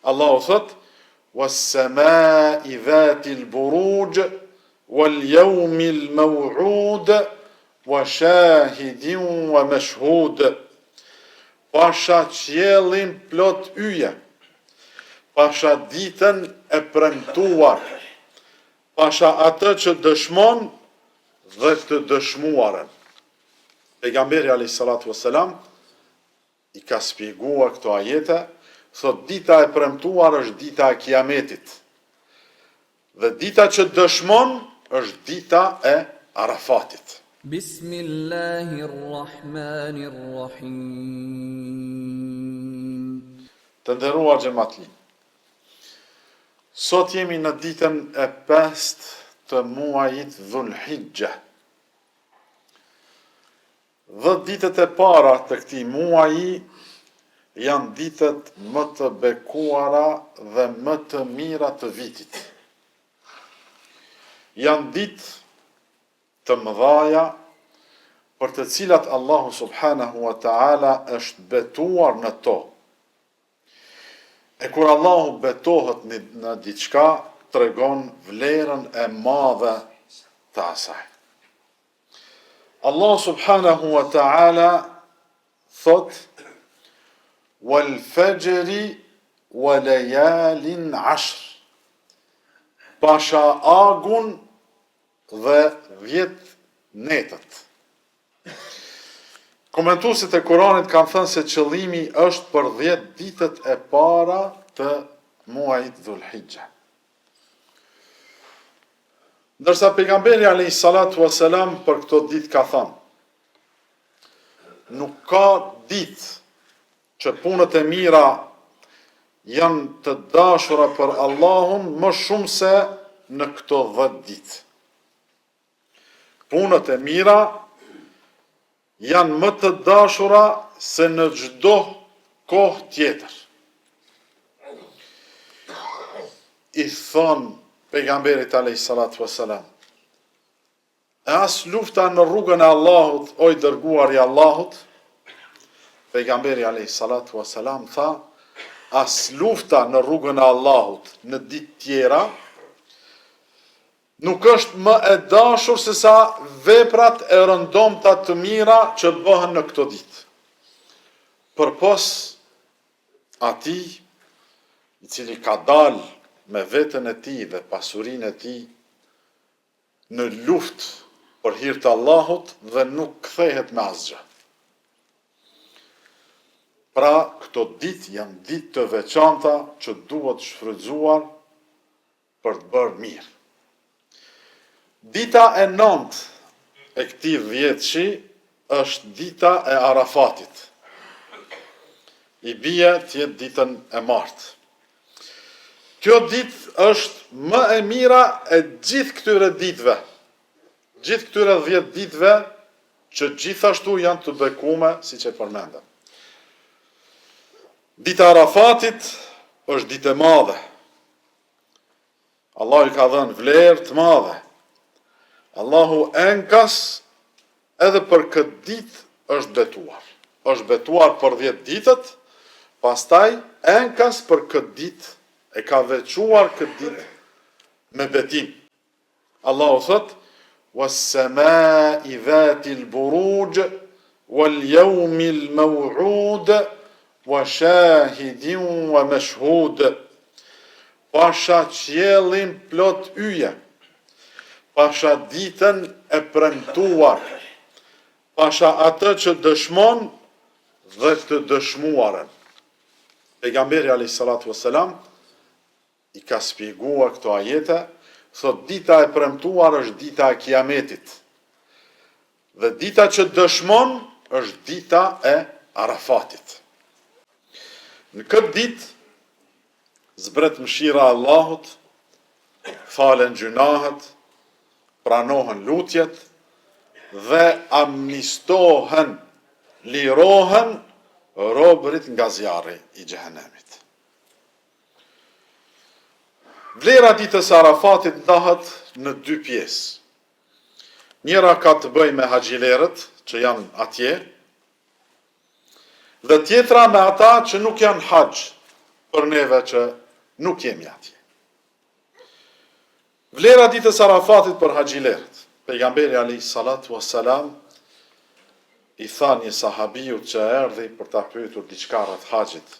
Allahu thot: "Was-samaa'i dhatil buruj wal-yawmil maw'ud wa shahidin wa mashhud." Pasha qiellin plot yje, pasha ditën e premtuar, pasha atë që dëshmon dhe të dëshmuarën. Pejgamberi alayhis salatu wassalam i ka shpjeguar këto ajete, thot dita e premtuar është dita e Kiametit. Dhe dita që dëshmon është dita e Arafatit. Bismillahirrahmanirrahim. Të nderuar xhamatli. Sot jemi në ditën e 5 të muajit Dhulhijja. 10 ditët e para të këtij muaji janë ditët më të bekuara dhe më të mira të vitit. Janë ditë të mëdhaja për të cilat Allahu subhanahu wa ta'ala është betuar në to. E kur Allahu betohet në diçka, tregon vlerën e madhe të asaj. Allah subhanahu wa ta'ala thot: "Wal fajri wa layalin 'ashr." Pasha agun dhe 10 netët. Komentuesit e Kuranit kanë thënë se qëllimi është për 10 ditët e para të muajit Dhulhijja. Ndërsa pejgamberi alayhis salatu wassalam për këto ditë ka thënë: nuk ka ditë që punët e mira janë të dashura për Allahun më shumë se në këto 10 ditë. Punët e mira janë më të dashura se në çdo kohë tjetër. I thon pejgamberit alayhis salatu wassalam: "E as lufta në rrugën e Allahut, o i dërguari i Allahut?" Pejgamberi alayhis salatu wassalam tha: "As lufta në rrugën e Allahut në ditë tjera nuk është më e dashur se sa veprat e rëndomta të mira që bëhen në këto ditë. Përpos atij i cili ka dalë me veten e tij dhe pasurinë e tij në luftë për hir të Allahut dhe nuk kthehet me asgjë." Pra, këto ditë janë ditë të veçanta që duhet shfrytzuar për të bërë mirë. Dita e 9 e këtij dhjetëshi është dita e Arafatit. I bie të jetë ditën e martë. Kjo ditë është më e mira e gjithë këtyre ditëve. Gjithë këtyre 10 ditëve që gjithashtu janë të bekuara, siç e përmendëm. Dita e Arafatit është ditë e madhe. Allah i ka dhënë vlerë të madhe. Allahu enkas edhe për këtë ditë është betuar. Është betuar për 10 ditët, pastaj enkas për këtë ditë e ka veçuar këtë ditë me betim. Allahu thot: "Was-samaa'i dhatil buruj wal-yawmil maw'ud wa shahidin wa mashhud." Pasha qiellin plot yje, pasha ditën e premtuar, pasha atë që dëshmon dhe të dëshmuarën. Pejgamberi alayhis salatu wassalam i ka shpjeguar këto ajete, thot dita e premtuar është dita e Kiametit. Dhe dita që dëshmon është dita e Arafatit. Në këtë ditë zbret mëshira e Allahut, falen gjunahet, pranohen lutjet dhe amnistohen, lirohen robërit nga zjarri i xhehenemit. Vlera ditës së Arafatit ndahet në 2 pjesë. Njëra ka të bëjë me haxhilerët që janë atje, dhe tjetra me ata që nuk janë haxh, për neve që nuk jemi atje. Vlera ditës Arafatit për haxhilerët. Pejgamberi alayhi salatu wassalam i tha një sahabiu që erdhi për ta pyetur diçka rreth haxhit.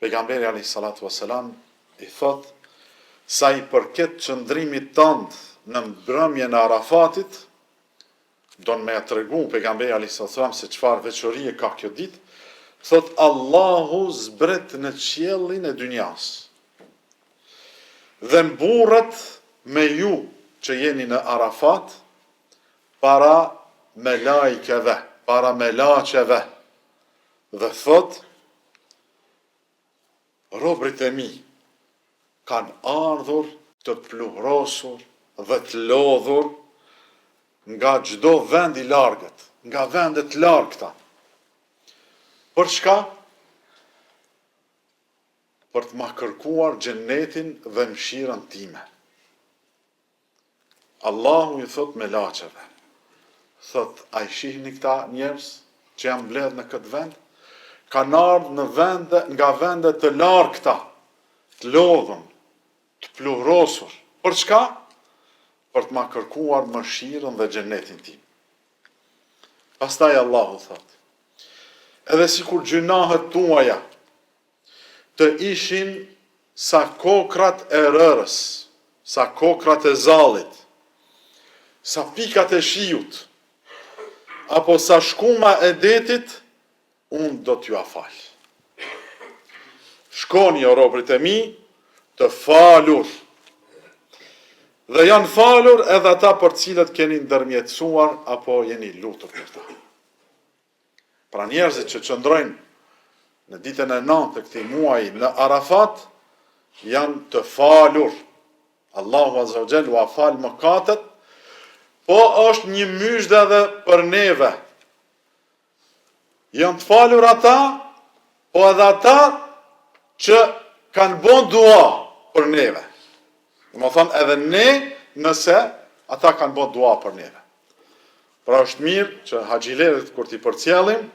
Pejgamberi alayhi salatu wassalam i thot: sa i përket qëndrimit tënd në mbrëmjen e Arafatit, don me tregu pejgamberi alayhi salatu wassalam se çfarë veçorie ka kjo ditë, thot Allahu zbret në qiellin e dynjas. Dhe mburret me ju që jeni në Arafat para me lajkeve, para me laqeve, dhe thot, robrit e mi kanë ardhur të pluhrosur dhe të lodhur nga çdo vend i largët, nga vendet largëta. Për çka? Për të ma kërkuar xhenetin dhe mëshirën time. Allahu i thot me laqeve. Thot, a i shihni këta njerëz që janë mbledhur në këtë vend? Kanë ardhur në vende, nga vende të largëta, të lodhur, të pluhrosur. Për çka? Për të ma kërkuar mëshirën dhe xhenetin tim. Pastaj Allahu thot, edhe sikur gjunahet tuaja të ishin sa kokrat e rërës, sa kokrat e zallit, sa pikat e shiut, apo sa shkuma e detit, unë do t'ju afal. Shkoni o robrit e mi, të falur. Dhe janë falur edhe ata për cilët keni ndërmjetësuar, apo jeni lutur për ta. Pra njerëzit që qëndrojnë në ditën e 9 të këtij muaji në Arafat, janë të falur. Allahu Azza wa Jall u fal mëkatet, po është një myshdë edhe për neve. Janë të falur ata, po edhe ata që kanë bën dua për neve. Më thonë edhe ne, nëse ata kanë bën dua për neve. Pra është mirë që haxhilerët kur t'i përcjellim,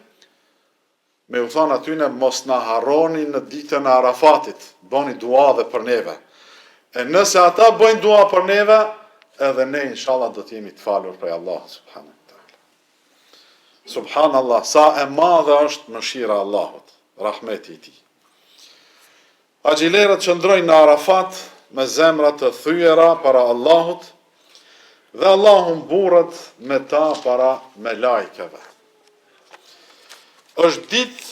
me u thonë atyne mos na harroni në ditën e Arafatit, bëni dua dhe për neve. E nëse ata bëjnë dua për neve, edhe ne inshallah do t'jemi të falur prej Allah subhanahu wa taala. Subhanallah, sa e madhe është mëshira e Allahut, rahmeti i tij. Haxhilerët qëndrojnë në Arafat me zemra të thyera para Allahut, dhe Allahu mburret me ta para me lajkeve. Është ditë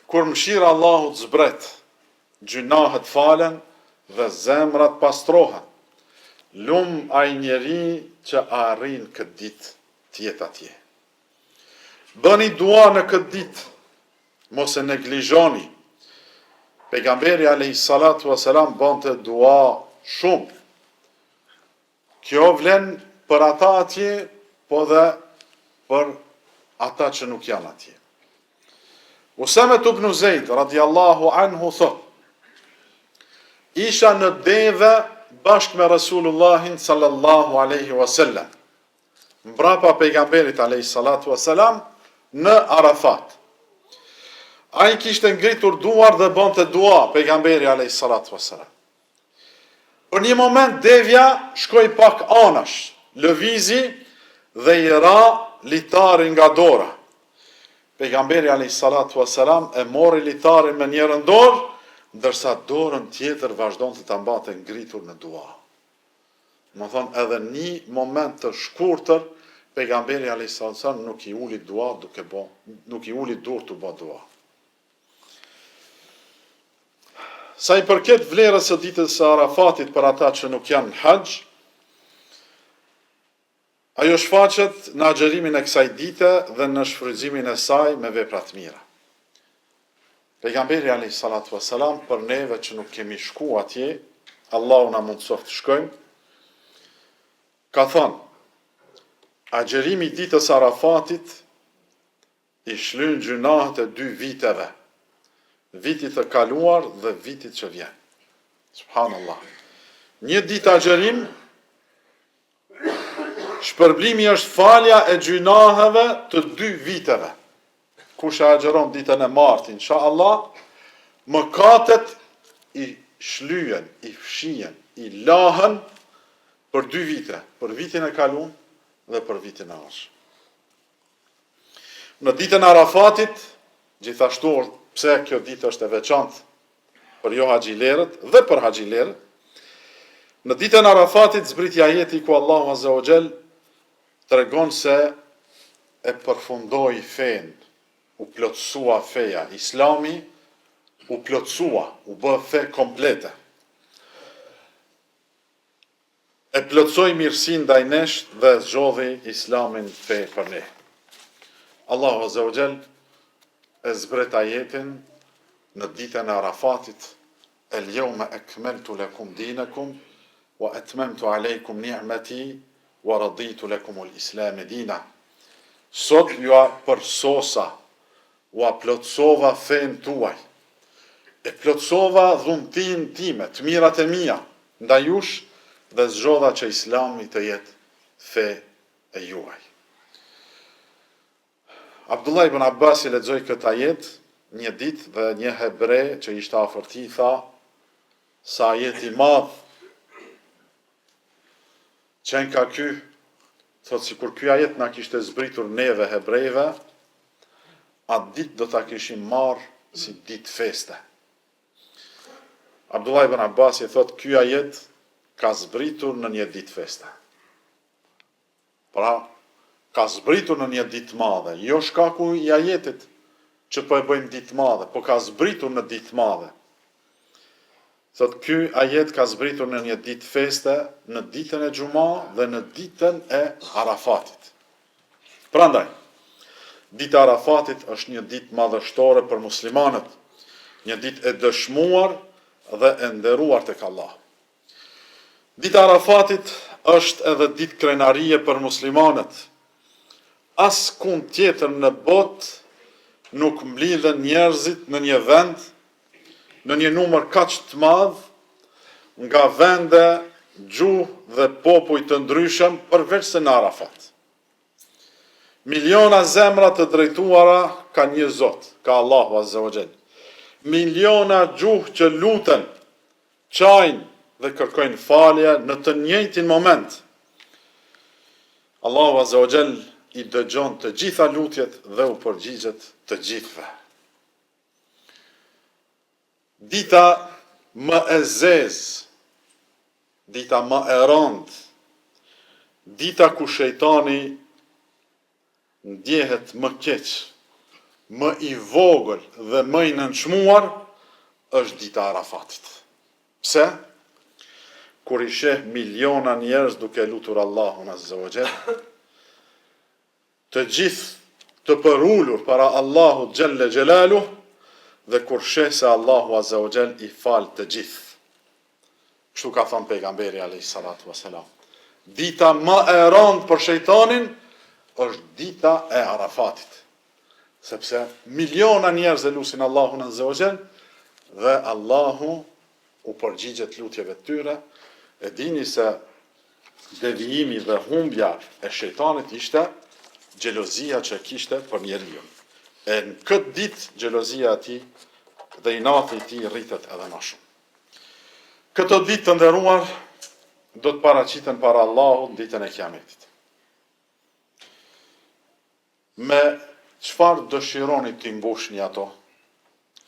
kur mëshira Allahut zbret, gjunahet falen dhe zemrat pastrohen. Lum ai njeri që arrin këtë ditë të jetë atje. Bëni dua në këtë ditë, mos e neglizhoni. Pejgamberi alayhi salatu wasalam bënte dua shumë. Kjo vlen për ata atje, po dhe për ata që nuk janë atje. Usame ibn Zeid, radiallahu anhu, thot, isha në deve bashkë me Rasulullahin sallallahu aleyhi wasallam, mbrapa pejgamberit aleyhi salatu wasalam, në Arafat. A i kishte ngritur duar dhe bënte dua, pejgamberi aleyhi salatu wasalam. Për një moment devja shkoi pak anash, lëvizi dhe i ra litarin nga dora. Pejgamberi alayhis salatu wassalam e mori litarin me njërën dorë, ndërsa dorën tjetër vazhdonte ta mbante ngritur në dua. Më thonë edhe një moment të shkurtër, pejgamberi alayhis salatu wassalam nuk i uli dua nuk i uli dorë të bë dua. Sa i përket vlerës së ditës së Arafatit për ata që nuk janë në haxh, ajo shfaqet në agjerimin e kësaj dite dhe në shfrytëzimin e saj me vepra të mira. Pejgamberi alayhis salatu wassalam për neve që nuk kemi shku atje, Allahu na mundsoft të shkojmë, ka thënë: agjerimi i ditës së Arafatit i shlyn gjunahet e 2 viteve. Vitit të kaluar dhe vitit që vjen. Subhanallah. Një ditë agjerim, shpërblimi është falja e gjunaheve të 2 viteve. Kush e agjeron ditën e martë, inshallah, mëkatet i shlyen, i fshien, i lahën për 2 vite, për vitin e kaluar dhe për vitin e ardhshëm. Në ditën e Arafatit, gjithashtu pse kjo ditë është e veçantë për jo haxhilerët dhe për haxhilerët, në ditën e Arafatit zbriti ajeti ku Allahu Azza wa Jall tregon se e përfundoi fen, u plotësua feja, Islami u plotësua, u bë fe komplete. E plotësoi mirësinë ndaj nesh dhe zgjodhi Islamin fe për ne. Allahu Azza wa Jall e zbret ajetin në ditën e Arafatit, el yawma akmaltu lakum dinakum wa atmamtu alaykum ni'mati wa raditu lakum al-islam dina. Sot ju përsosa, u plotësova fen tuaj, e plotësova dhuntin time, të mirat e mia ndaj jush dhe zgjodha që Islami të jetë fe e juaj. Abdullah ibn Abbas i lexoi këtë ajet një ditë dhe një hebre që ishte afër tij tha sa ajeti i madh qenë ka ky, thot sikur ky ajet na kishte zbritur neve hebrejve, atë ditë do ta kishim marrë si ditë feste. Abdullah ibn Abbas i thot ky ajet ka zbritur në një ditë feste. Pra, ka zbritur në një ditë madhe, jo shkaku i ajetit që po e bëjmë ditë madhe, po ka zbritur në ditë madhe. Thot ky ajet ka zbritur në një ditë feste, në ditën e Xuma dhe në ditën e Arafatit. Prandaj, dita e Arafatit është një ditë madhështore për muslimanët, një ditë e dëshmuar dhe e nderuar tek Allah. Dita e Arafatit është edhe ditë krenarie për muslimanët. As kund tjetër në botë nuk mblidhen njerëzit në një vend, në një numër kaq të madh, nga vende, gjuhë dhe popuj të ndryshëm, përveç se në Arafat. Miliona zemra të drejtuara ka një Zot, ka Allahu Azza wa Jall. Miliona gjuhë që luten, çajnë dhe kërkojnë falje në të njëjtin moment. Allahu Azza wa Jall i dëgjon të gjitha lutjet dhe u përgjigjet të gjithëve. Dita më e zezë, dita më e rëndë, dita ku shejtani ndjehet më keq, më i vogël dhe më i nënçmuar, është dita e Arafatit. Pse? Kur i sheh miliona njerëz duke lutur Allahun Azza wa Jall, të gjithë të përullur para Allahut Gjelle Gjelalu, dhe kur sheh se Allahu Azza wa Jall i fal të gjithë. Kështu ka thënë pejgamberi alayhi salatu wasalam. Dita më e rëndë për shejtanin është dita e Arafatit. Sepse miliona njerëz e lusin Allahun Azza wa Jall dhe Allahu u përgjigjet lutjeve të tyre. E dini se devijimi dhe humbja e shejtanit ishte xhelozia që kishte për njeriu. E në këtë ditë xhelozia e tij dhe inati i tij rritet edhe më shumë. Këtë ditë të nderuar do të paraqiten para Allahut ditën e Kiametit. Me çfarë dëshironi të mbushni ato?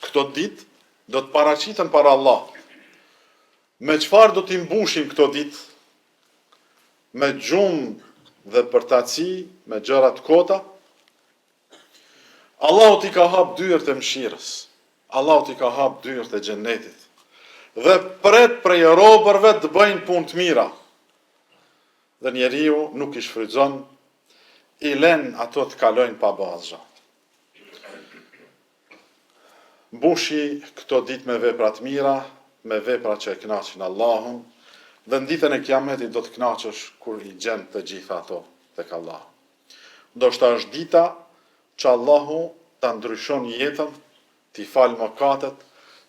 Këtë ditë do të paraqiten para Allahut. Me çfarë do t'i mbushim këtë ditë? Me gjumë dhe përtaci, me gjëra të kota? Allahu t'i ka hap dyert e mëshirës. Allahu t'i ka hap dyert e xhennetit. Dhe pret prej robërve të bëjnë punë të mira. Dhe njeriu nuk i shfrytëzon, i lën ato të kalojnë pa bazë. Mbushi këto ditë me vepra të mira, me vepra që e kënaqin Allahun, dhe në ditën e Kiametit do të kënaqesh kur i gjen të gjitha ato tek Allahu. Ndoshta është dita që Allahu ta ndryshon jetën, t'i fal mëkatet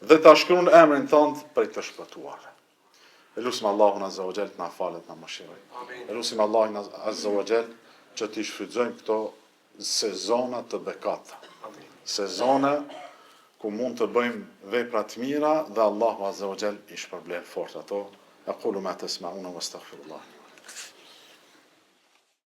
dhe ta shkruan emrin tënd për të shpëtuar. Elusim Allahun Azza wa Jall të na falet, na mëshiroj. Elusim Allahun Azza wa Jall që t'i shfrytëzojmë këto sezona të bekata. Sezone ku mund të bëjmë vepra të mira dhe Allahu Azza wa Jall i shpërblen fort ato. Aqulu ma tasma'una wastaghfirullah.